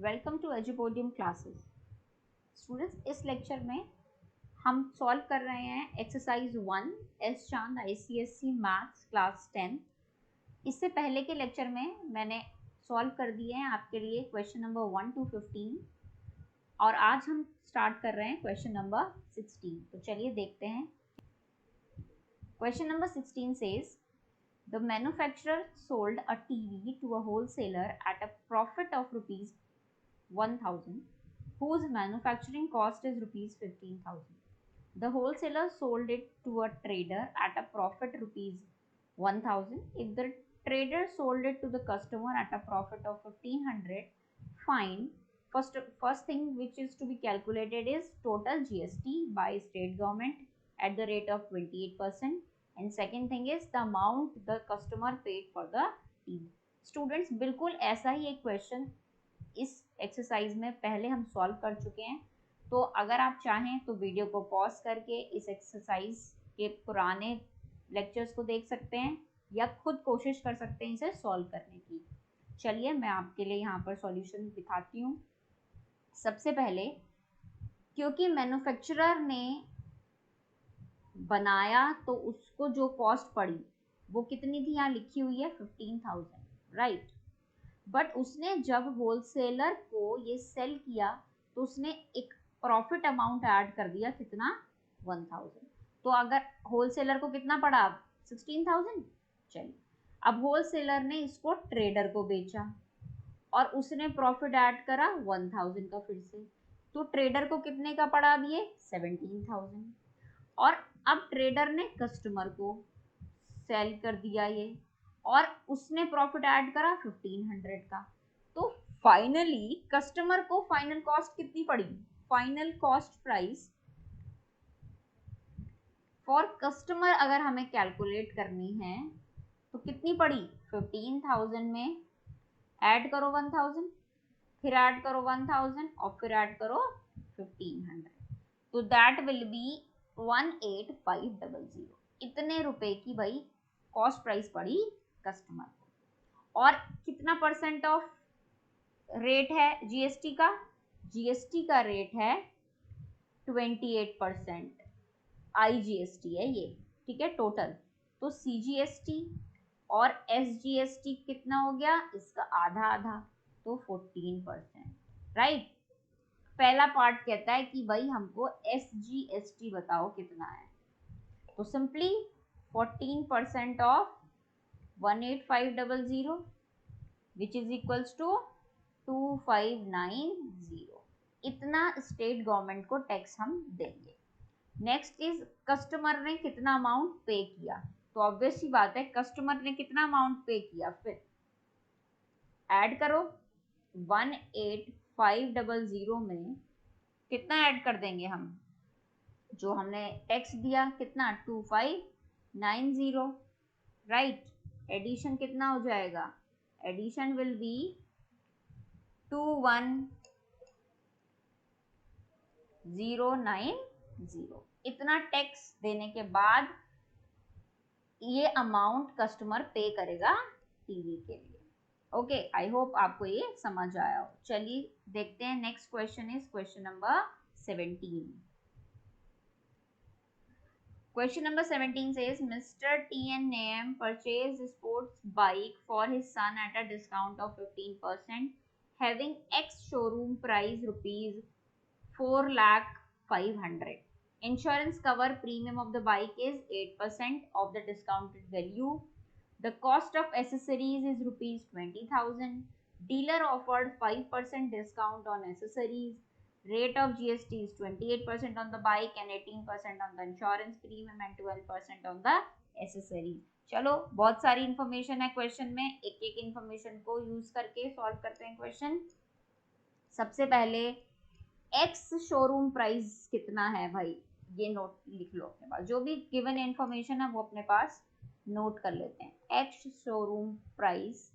Welcome to Edupodium classes. Students, इस lecture में हम सॉल्व कर रहे हैं exercise 1 S Chand ICSE maths class 10। इससे पहले के लेक्चर में मैंने सॉल्व कर दिए हैं आपके लिए क्वेश्चन नंबर 1 to 15 और आज हम स्टार्ट कर रहे हैं क्वेश्चन नंबर 16। तो चलिए देखते हैं। Question number 16 says The manufacturer sold a TV to a wholesaler at a profit of rupees 1000, whose manufacturing cost is rupees 15,000. The wholesaler sold it to a trader at a profit rupees 1000. If the trader sold it to the customer at a profit of 1500, fine. First thing which is to be calculated is total GST by state government at the rate of 28%. And second thing is the amount the customer paid for the TV. Students, बिल्कुल ऐसा ही एक question इस exercise में पहले हम solve कर चुके हैं। तो अगर आप चाहें तो वीडियो को पॉज करके इस एक्सरसाइज के पुराने लेक्चर्स को देख सकते हैं या खुद कोशिश कर सकते हैं इसे सॉल्व करने की। चलिए मैं आपके लिए यहाँ पर सॉल्यूशन दिखाती हूँ। सबसे पहले, क्योंकि मैन्युफैक्चरर ने बनाया तो उसको जो कॉस्ट पड़ी वो कितनी थी, यहाँ लिखी हुई है 15,000, राइट। बट उसने जब होलसेलर को ये सेल किया तो उसने एक प्रॉफिट अमाउंट ऐड कर दिया, कितना, 1000। तो अगर होलसेलर को कितना पड़ा, 16,000। चलिए, अब होलसेलर ने इसको ट्रेडर को बेचा और उसने प्रॉफिट ऐड करा 1000 का फिर से, तो ट्रेडर को कितने का पड़ा अब ये 17,000। और अब ट्रेडर ने कस्टमर को सेल कर दिया ये और उसने प्रॉफिट ऐड करा 1500 का। तो फाइनली कस्टमर को फाइनल कॉस्ट कितनी पड़ी, final cost price for customer अगर हमें कैलकुलेट करनी है तो कितनी पड़ी, 15,000 में ऐड करो 1000, फिर ऐड करो 1000 और फिर ऐड करो 1500, तो दैट विल बी 18,500। इतने रुपए की भाई कॉस्ट प्राइस पड़ी कस्टमर को। और कितना परसेंट ऑफ रेट है जीएसटी का, जीएसटी का रेट है 28%, IGST है ये, ठीक है, टोटल। तो CGST और SGST कितना हो गया, इसका आधा आधा, तो 14%, राइट। पहला पार्ट कहता है कि भाई हमको SGST बताओ कितना है, तो simply 14% of 18,500 which is equals to 2590। इतना स्टेट गवर्नमेंट को टैक्स हम देंगे। नेक्स्ट इज कस्टमर ने कितना अमाउंट पे किया, तो ऑब्वियस सी बात है कस्टमर ने कितना अमाउंट पे किया, फिर ऐड करो 18,500 में कितना ऐड कर देंगे हम, जो हमने टैक्स दिया कितना 2590, राइट। एडिशन कितना हो जाएगा, एडिशन विल बी 21,090। इतना टैक्स देने के बाद ये अमाउंट कस्टमर पे करेगा टीवी के लिए। ओके, आई होप आपको ये समझ आया हो। चलिए देखते हैं next question is question number 17। Question number 17 says Mr. T.N. Naim purchased a sports bike for his son at a discount of 15%, having X showroom price rupees 4,500,000. Insurance cover premium of the bike is 8% of the discounted value. The cost of accessories is rupees 20,000. Dealer offered 5% discount on accessories. Rate of GST is 28% on the bike and 18% on the insurance premium and 12% on the accessories. चलो, बहुत सारी information है question में, एक एक information को use करके solve करते हैं क्वेश्चन। सबसे पहले एक्स शोरूम प्राइस कितना है भाई, ये नोट लिख लो अपने पास, जो भी गिवन इंफॉर्मेशन है वो अपने पास नोट कर लेते हैं। Ex showroom price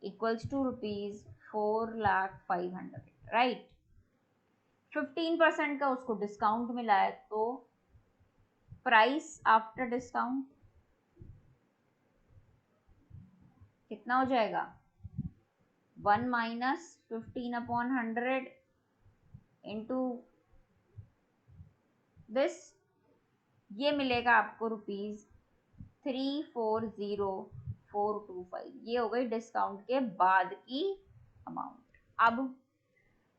equals to rupees 4,500,000, right. 15% का उसको डिस्काउंट मिला है, तो प्राइस आफ्टर डिस्काउंट कितना हो जाएगा, 1 माइनस 15/100 इंटू दिस, ये मिलेगा आपको ₹340,425। ये हो गई डिस्काउंट के बाद की अमाउंट। अब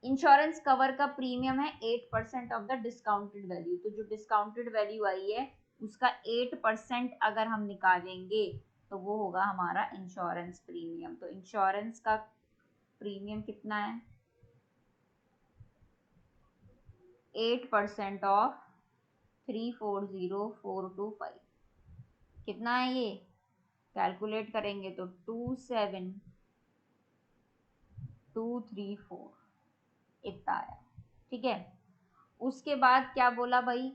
इंश्योरेंस कवर का प्रीमियम है 8% ऑफ द डिस्काउंटेड वैल्यू। तो जो डिस्काउंटेड वैल्यू आई है उसका 8% अगर हम निकालेंगे तो वो होगा हमारा इंश्योरेंस प्रीमियम। तो इंश्योरेंस का प्रीमियम कितना है? 8% ऑफ 340,425 कितना है ये? कैलकुलेट करेंगे तो 27234 इतना आया। ठीक है, उसके बाद क्या बोला भाई?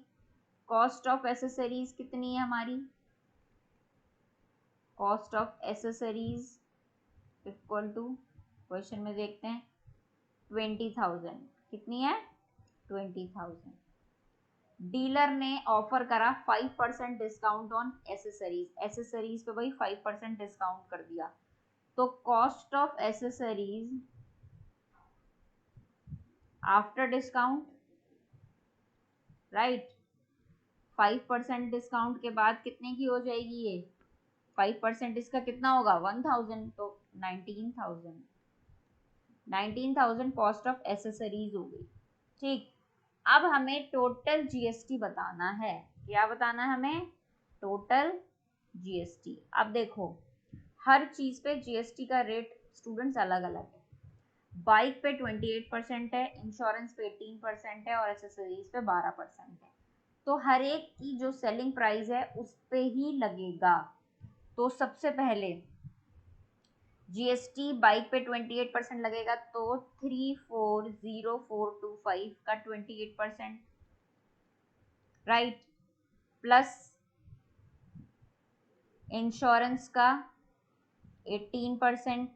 कॉस्ट ऑफ एसेसरीज कितनी है हमारी? Cost of accessories equal to, question में देखते हैं, 20,000। कितनी है? 20,000। डीलर ने ऑफर करा 5% डिस्काउंट ऑन एसेसरीज। एसेसरीज पे भाई 5% डिस्काउंट कर दिया, तो cost of accessories after discount, right, 5% discount के बाद कितने की हो जाएगी ये? 5% इसका कितना होगा? 1000, तो 19,000 कॉस्ट ऑफ एसेसरीज हो गई। ठीक, अब हमें टोटल जीएसटी बताना है। क्या बताना है हमें? Total GST. अब देखो, हर चीज पे जीएसटी का रेट स्टूडेंट्स अलग अलग है। बाइक पे 28% है, इंश्योरेंस पे 18% है और एसेसरीज पे 12% है। तो हर एक की जो सेलिंग प्राइस है उस पे ही लगेगा। तो सबसे पहले जीएसटी बाइक पे 28% लगेगा, तो 340,425 का 28%, राइट, प्लस इंश्योरेंस का 18%,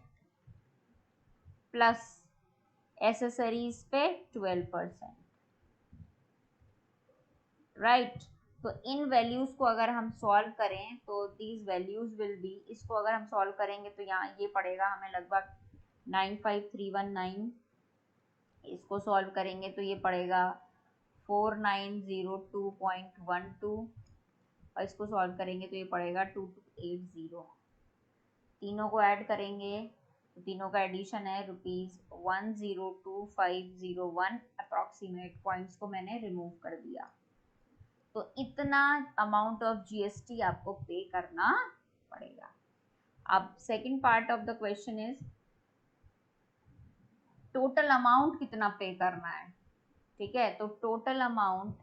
प्लस एसेसरीज पे 12%, राइट। तो इन वैल्यूज को अगर हम सॉल्व करें तो दीज वैल्यूज विल बी, इसको अगर हम सॉल्व करेंगे तो यहाँ ये पड़ेगा हमें लगभग 95319। इसको सॉल्व करेंगे तो ये पड़ेगा 4902.12 और इसको सॉल्व करेंगे तो ये पड़ेगा 2280। तीनों को ऐड करेंगे तो तीनों का एडिशन है ₹102501। अप्रॉक्सीमेट पॉइंट्स को मैंने रिमूव कर दिया। तो इतना अमाउंट ऑफ जीएसटी आपको पे करना पड़ेगा। अब second part of the question is total amount कितना पे करना है। ठीक है, तो टोटल अमाउंट,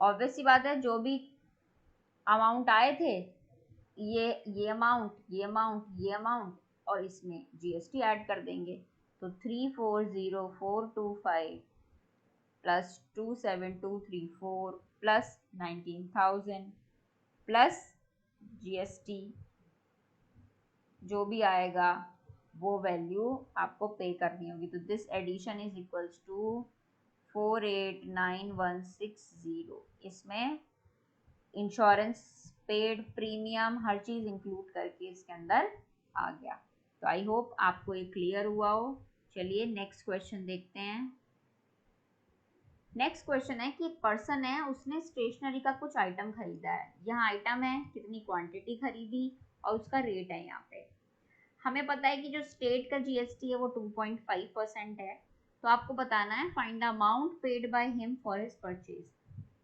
ऑब्वियस सी बात है, जो भी अमाउंट आए थे, ये अमाउंट, ये अमाउंट, ये अमाउंट, और इसमें जीएसटी ऐड कर देंगे। तो 340,425 प्लस 27234 प्लस 19,000 प्लस जीएसटी, जो भी आएगा वो वैल्यू आपको पे करनी होगी। तो this addition is equals to 489160। इसमें इंश्योरेंस पेड, प्रीमियम, हर चीज इंक्लूड करके इसके अंदर आ गया। तो आई होप आपको ये क्लियर हुआ हो। चलिए नेक्स्ट क्वेश्चन देखते हैं। नेक्स्ट क्वेश्चन है कि एक पर्सन है, उसने स्टेशनरी का कुछ आइटम खरीदा है। यहाँ आइटम है, कितनी क्वांटिटी खरीदी और उसका रेट है। यहाँ पे हमें पता है कि जो स्टेट का जीएसटी है वो 2.5% है। तो आपको बताना है find the amount paid by him for his purchase,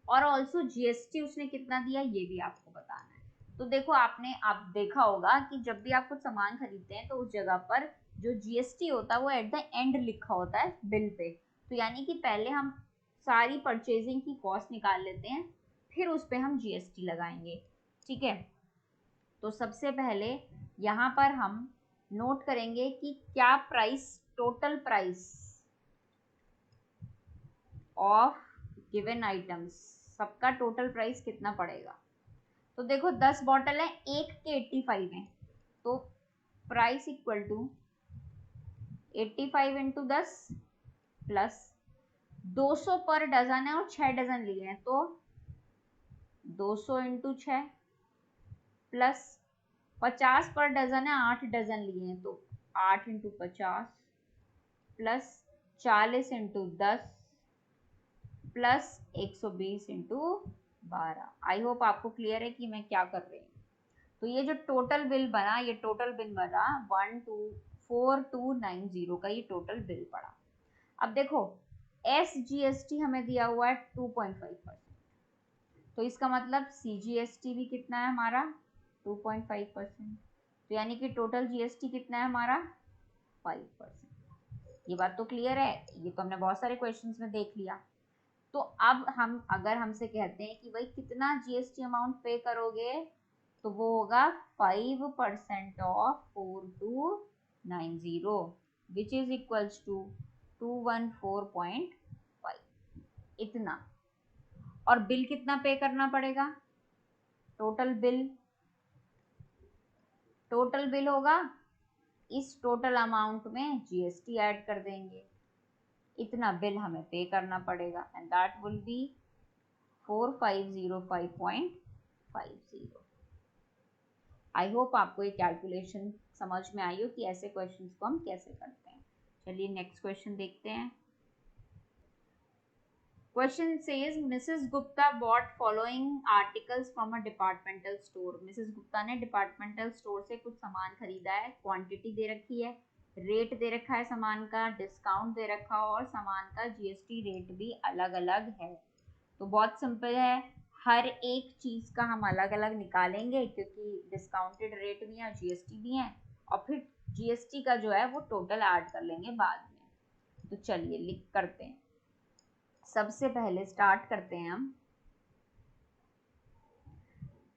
और ऑल्सो जीएसटी उसने कितना दिया ये भी आपको बताना है। तो देखो, आप देखा होगा कि जब भी आप कुछ सामान खरीदते हैं तो उस जगह पर जो जीएसटी होता है वो एट द एंड लिखा होता है बिल पे। तो यानी कि पहले हम सारी परचेजिंग की कॉस्ट निकाल लेते हैं, फिर उस पर हम जीएसटी लगाएंगे। ठीक है, तो सबसे पहले यहाँ पर हम नोट करेंगे कि क्या price, total price of given items, सबका टोटल प्राइस कितना पड़ेगा। तो देखो 10 बॉटल है, एक के 85 है, तो price equal to 85 into 10 plus 200 पर डजन है और 6 डजन लिए हैं, तो 200 इंटू 6 प्लस 50 पर डजन है, 8 डजन लिए हैं, तो 8 into 50 plus 40 into 10 plus 120 into 12। I hope आपको क्लियर है कि मैं क्या कर रही हूँ। तो ये जो टोटल बिल बना, ये टोटल बिल बना 124,290 का, ये टोटल बिल पड़ा। अब देखो SGST हमें दिया हुआ है 2.5%, तो इसका मतलब CGST भी कितना है हमारा 2.5%, तो यानी कि टोटल GST कितना है हमारा 5%। ये बात तो क्लियर है, ये तो हमने बहुत सारे क्वेश्चंस में देख लिया। तो अब हम अगर हमसे कहते हैं कि भाई कितना GST अमाउंट पे करोगे, तो वो होगा 5% of 4290 which is equals to 214.5 इतना। और बिल कितना पे करना पड़ेगा, टोटल बिल होगा, इस टोटल अमाउंट में GST ऐड कर देंगे, इतना बिल हमें पे करना पड़ेगा and that will be 4505.50। I hope आपको ये कैलकुलेशन समझ में आई हो कि ऐसे क्वेश्चंस को हम कैसे करते हैं। चलिए नेक्स्ट क्वेश्चन देखते हैं। Question says Mrs Gupta bought following articles from a departmental store. Mrs Gupta ने डिपार्टमेंटल स्टोर से कुछ सामान खरीदा है, क्वांटिटी दे रखी है, रेट दे रखा है सामान का, डिस्काउंट दे रखा और सामान का GST रेट भी अलग अलग है। तो बहुत सिंपल है, हर एक चीज का हम अलग अलग निकालेंगे क्योंकि डिस्काउंटेड रेट भी है, GST भी है, और फिर GST का जो है वो टोटल ऐड कर लेंगे बाद में। तो चलिए लिख करते हैं। सबसे पहले स्टार्ट करते हैं हम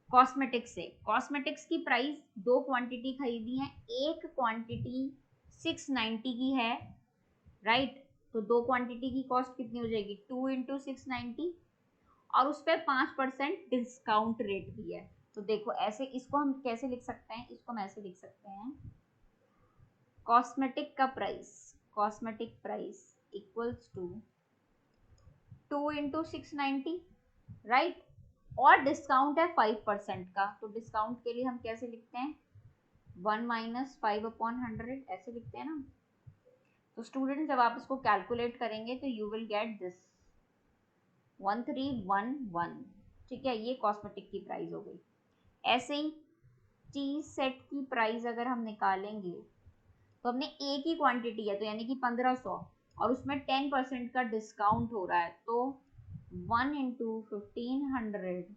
कॉस्मेटिक्स से। कॉस्मेटिक्स की प्राइस, दो क्वांटिटी खरीदी है, एक क्वांटिटी 690 की है, राइट। तो दो क्वांटिटी की कॉस्ट कितनी हो जाएगी 2 इंटू 690, और उस पर 5% डिस्काउंट रेट भी है। तो देखो ऐसे इसको हम कैसे लिख सकते हैं, इसको हम ऐसे लिख सकते हैं, cosmetic price equals to 2 into 690, right. और डिस्काउंट है 5% का, तो डिस्काउंट के लिए हम कैसे लिखते हैं 1 माइनस 5/100, ऐसे लिखते हैं ना। तो स्टूडेंट जब आप इसको कैलकुलेट करेंगे तो यू विल गेट दिस 1311, ठीक है। ये कॉस्मेटिक की प्राइस हो गई। ऐसे ही टी सेट की प्राइस अगर हम निकालेंगे तो हमने एक ही क्वांटिटी है, तो यानी कि 1500, और उसमें 10% का डिस्काउंट हो रहा है, तो 1 इंटू 1500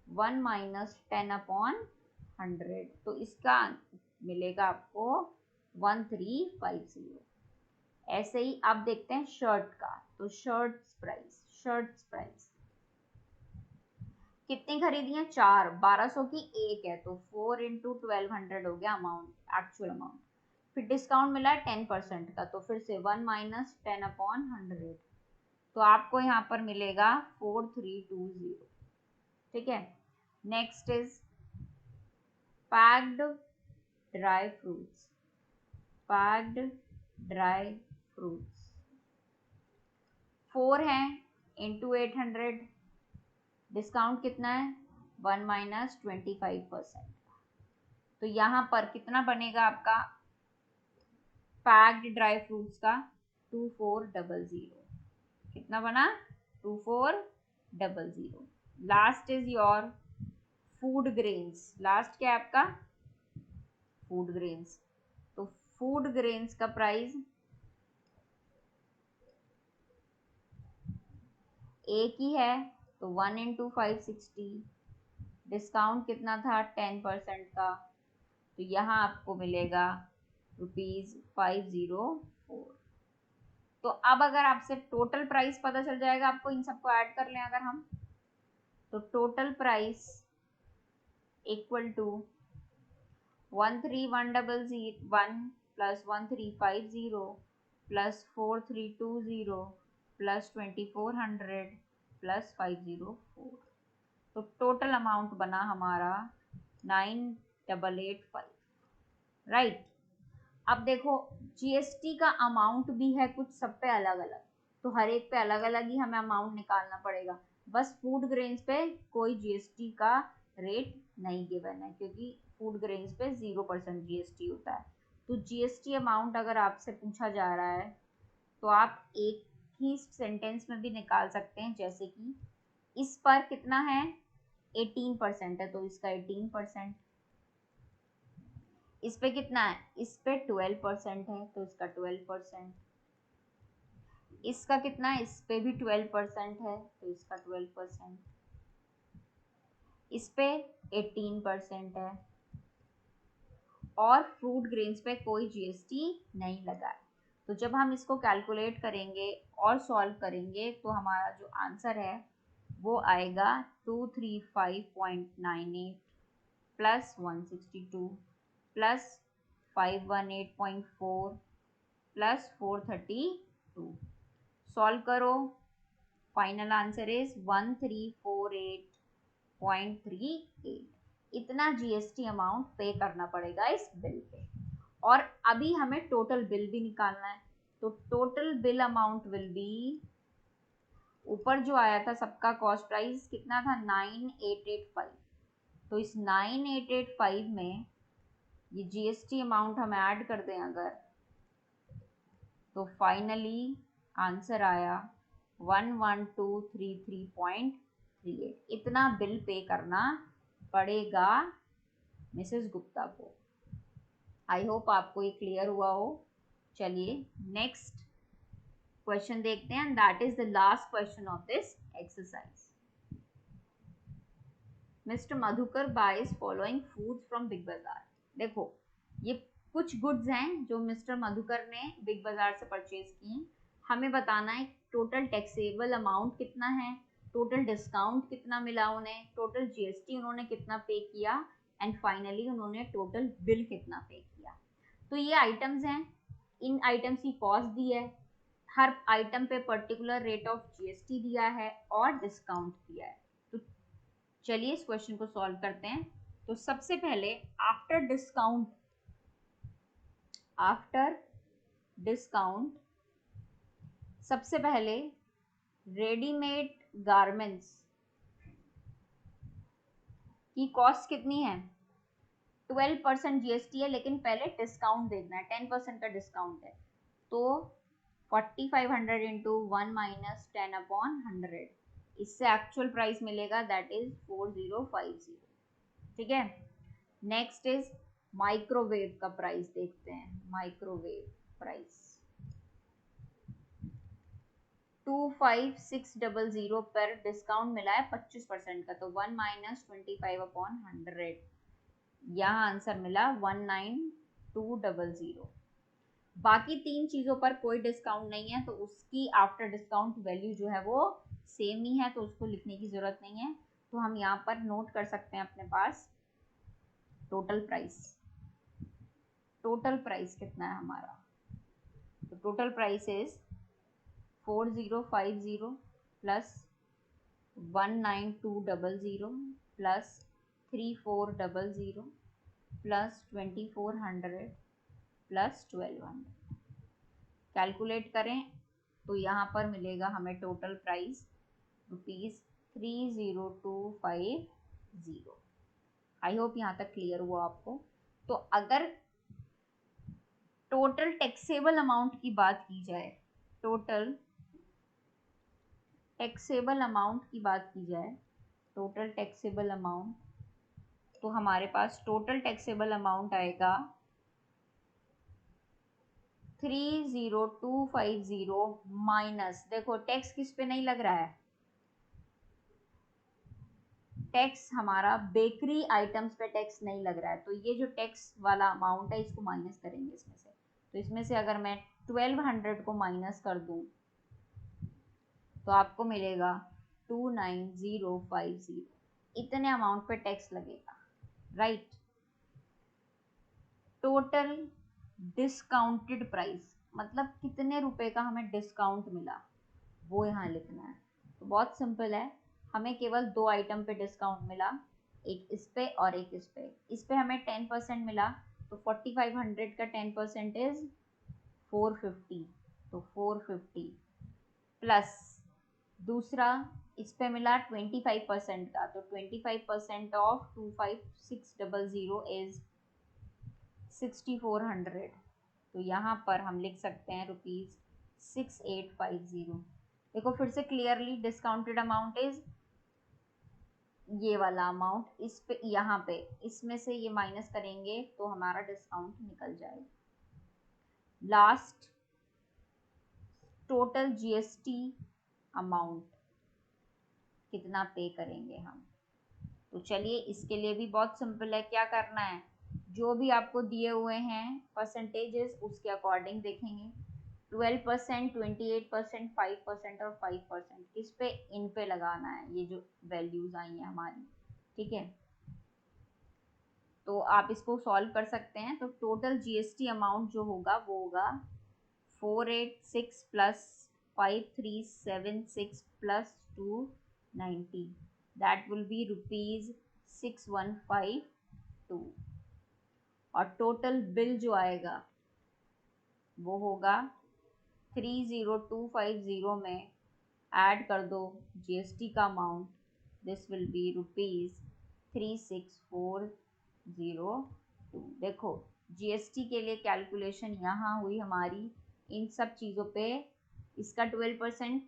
1 माइनस 10/100, तो इसका मिलेगा आपको 1350। ऐसे ही आप देखते हैं शर्ट का, तो शर्ट्स प्राइस कितनी खरीदी है, 4, 1200 की एक है, तो 4 इंटू 1200 हो गया अमाउंट, एक्चुअल अमाउंट। फिर डिस्काउंट मिला है 10% का, तो फिर से 1 माइनस 10/100, तो आपको यहाँ पर मिलेगा 4320, ठीक है। Next is packed dry fruits 4 है इंटू 800, डिस्काउंट कितना है 1 माइनस 25%, तो यहाँ पर कितना बनेगा आपका पैक्ड ड्राई फ्रूट्स का 2400, कितना बना 2400। Last is your food grains, last क्या है आपका फूड ग्रेन्स, तो फूड ग्रेन्स का प्राइस एक ही है, तो 1 इंटू 560, डिस्काउंट कितना था 10% का, तो यहाँ आपको मिलेगा ₹504। तो अब अगर आपसे टोटल प्राइस पता चल जाएगा आपको, इन सबको ऐड कर लें अगर हम, तो total price equal to 13101 plus 1350 plus 4320 plus 2400 plus 504, तो टोटल अमाउंट बना हमारा 9885, राइट। अब देखो GST का अमाउंट भी है कुछ सब पे अलग अलग, तो हर एक पे अलग अलग ही हमें अमाउंट निकालना पड़ेगा। बस फूड ग्रेन्स पे कोई GST का रेट नहीं गिवन है, क्योंकि फूड ग्रेन्स पे 0% GST होता है, तो जीएसटी अमाउंट अगर आपसे पूछा जा रहा है तो आप एक ही सेंटेंस में भी निकाल सकते हैं, जैसे कि इस पर कितना है 18% है तो इसका 18%, इस पे कितना है, इस पे 12% है तो इसका 12%, इसका कितना है, इस पे भी 12% है तो इसका 12%, इस पे 18% है, और फ्रूट ग्रेन्स पे कोई जीएसटी नहीं लगा है। तो जब हम इसको कैलकुलेट करेंगे और सॉल्व करेंगे तो हमारा जो आंसर है वो आएगा 235.98 प्लस 162 प्लस 518.4 प्लस 432। सॉल्व करो, फाइनल आंसर इज 1348.38। इतना जीएसटी अमाउंट पे करना पड़ेगा इस बिल पे। और अभी हमें टोटल बिल भी निकालना है, तो total bill amount will be, ऊपर जो आया था सबका कॉस्ट प्राइस कितना था 9885, तो इस 9885 में ये जीएसटी अमाउंट हम ऐड कर दें अगर, तो फाइनली आंसर आया 11233.38। इतना बिल पे करना पड़ेगा मिसेस गुप्ता को। आई होप आपको ये क्लियर हुआ हो। चलिए नेक्स्ट क्वेश्चन देखते हैं, and that is the last question of this exercise. Mr Madhukar buys following foods from Big Bazaar. देखो ये कुछ गुड्स हैं जो मिस्टर मधुकर ने बिग बाजार से परचेज की। हमें बताना है टोटल टैक्सेबल अमाउंट कितना है, टोटल डिस्काउंट कितना मिला उन्हें, टोटल जीएसटी उन्होंने कितना पे किया, एंड फाइनली उन्होंने टोटल बिल कितना पे किया। तो ये आइटम्स हैं, इन आइटम्स की कॉस्ट दी है, हर आइटम पे पर्टिकुलर रेट ऑफ जीएसटी दिया है और डिस्काउंट दिया है। तो चलिए इस क्वेश्चन को सॉल्व करते हैं। तो सबसे पहले आफ्टर डिस्काउंट सबसे पहले रेडीमेड गारमेंट्स की कॉस्ट कितनी है, 12% जीएसटी है, लेकिन पहले डिस्काउंट देखना है, 10% का डिस्काउंट है, तो 4500 इंटू 1 माइनस 10/100, इससे एक्चुअल प्राइस मिलेगा दैट इज 4050। ठीक है, नेक्स्ट इज माइक्रोवेव का प्राइस देखते हैं। माइक्रोवेव प्राइस 25600 पर डिस्काउंट मिला है 25% का, तो 1 माइनस 25/100, यहाँ आंसर मिला 19200। बाकी तीन चीजों पर कोई डिस्काउंट नहीं है, तो उसकी आफ्टर डिस्काउंट वैल्यू जो है वो सेम ही है, तो उसको लिखने की जरूरत नहीं है। तो हम यहाँ पर नोट कर सकते हैं अपने पास टोटल प्राइस कितना है हमारा। तो total price is 4050 plus 19200 plus 3400 plus 2400 plus 1200। Calculate करें तो यहाँ पर मिलेगा हमें टोटल प्राइस ₹30250। आई होप यहाँ तक क्लियर हुआ आपको। तो अगर टोटल टैक्सेबल अमाउंट की बात की जाए, टोटल टैक्सेबल अमाउंट, तो हमारे पास टोटल टैक्सेबल अमाउंट आएगा 30250 माइनस, देखो टैक्स किस पे नहीं लग रहा है, टैक्स हमारा बेकरी आइटम्स पे टैक्स नहीं लग रहा है, तो ये जो टैक्स वाला अमाउंट है इसको माइनस करेंगे इसमें से। तो इसमें से अगर मैं 1200 को माइनस कर दूं तो आपको मिलेगा 29050, इतने अमाउंट पे टैक्स लगेगा, राइट। टोटल डिस्काउंटेड प्राइस मतलब कितने रुपए का हमें डिस्काउंट मिला वो यहाँ लिखना है। तो बहुत सिंपल है, हमें केवल दो आइटम पे डिस्काउंट मिला, एक इस पे और एक इस पे। इस पे हमें 10% मिला, तो 4500 का 10% इज 450, तो 450 प्लस दूसरा इस पे मिला 25% का, तो 25% ऑफ 25600 इज 6400, तो यहाँ पर हम लिख सकते हैं ₹6850। देखो फिर से क्लियरली, डिस्काउंटेड अमाउंट इज ये वाला अमाउंट, इस पे यहाँ पे इसमें से ये माइनस करेंगे तो हमारा डिस्काउंट निकल जाएगा। लास्ट टोटल जीएसटी अमाउंट कितना पे करेंगे हम, तो चलिए इसके लिए भी बहुत सिंपल है। क्या करना है, जो भी आपको दिए हुए हैं परसेंटेजेस उसके अकॉर्डिंग देखेंगे। 12%, 28%, 5% और 5% किस पे, इन पे लगाना है, ये जो वैल्यूज आई हैं हमारी, ठीक है। तो आप इसको सॉल्व कर सकते हैं। तो टोटल जीएसटी अमाउंट जो होगा वो होगा 486 plus 5376 plus 290, that will be ₹6152। और टोटल बिल जो आएगा वो होगा 30250 में ऐड कर दो जीएसटी का अमाउंट, दिस विल बी ₹36402। देखो जीएसटी के लिए कैलकुलेशन यहाँ हुई हमारी इन सब चीज़ों पे, इसका 12%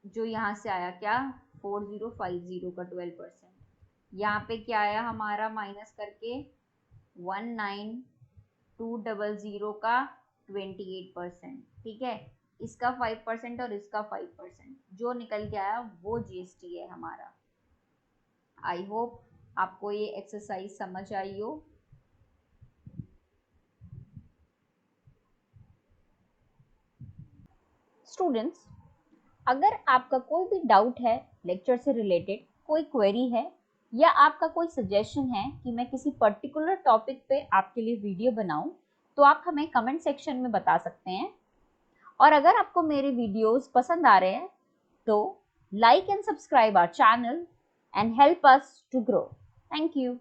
जो यहाँ से आया, क्या 4050 का 12%, यहाँ पे क्या आया हमारा माइनस करके 19200 का 28%, ठीक है। इसका 5% और इसका 5% जो निकल के आया वो जीएसटी है हमारा। आई होप आपको ये एक्सरसाइज समझ आई हो। स्टूडेंट्स, अगर आपका कोई भी डाउट है लेक्चर से रिलेटेड, कोई क्वेरी है या आपका कोई सजेशन है कि मैं किसी पर्टिकुलर टॉपिक पे आपके लिए वीडियो बनाऊं, तो आप हमें कमेंट सेक्शन में बता सकते हैं। और अगर आपको मेरे वीडियोस पसंद आ रहे हैं तो like and subscribe our channel and help us to grow. Thank you.